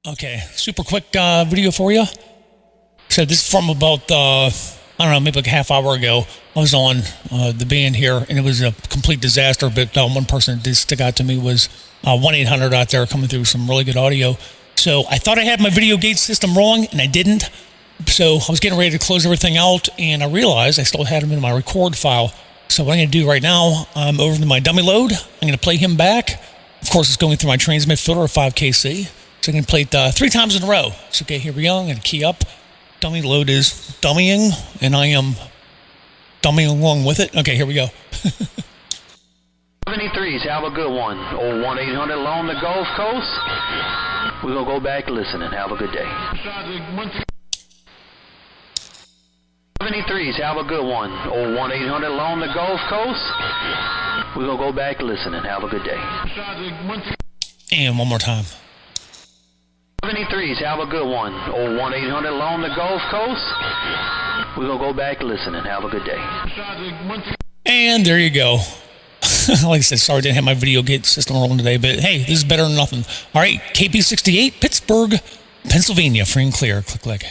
Okay, super quick video for you. So this is from about, I don't know, maybe like a half hour ago. I was on the band here, and it was a complete disaster, but one person that did stick out to me was 1-800 out there coming through some really good audio. So I thought I had my videogate system wrong, and I didn't. So I was getting ready to close everything out, and I realized I still had him in my record file. So what I'm going to do right now, I'm over to my dummy load. I'm going to play him back. Of course, it's going through my transmit filter of 5KC. So I can play it 3 times in a row. So okay, here we go. I'm going to key up. Dummy load is dummying, and I am dummying along with it. Okay, here we go. 73s, have a good one. Old 1-800 along the Gulf Coast. We're going to go back and listen and have a good day. 73s, have a good one. Old 1-800 along the Gulf Coast. We're going to go back and listen and have a good day. And one more time. 73s, have a good one. Old 1-800 along the Gulf Coast. We're going to go back and listen and have a good day. And there you go. Like I said, sorry I didn't have my videogate system rolling today, but hey, this is better than nothing. All right, KP68, Pittsburgh, Pennsylvania, free and clear. Click.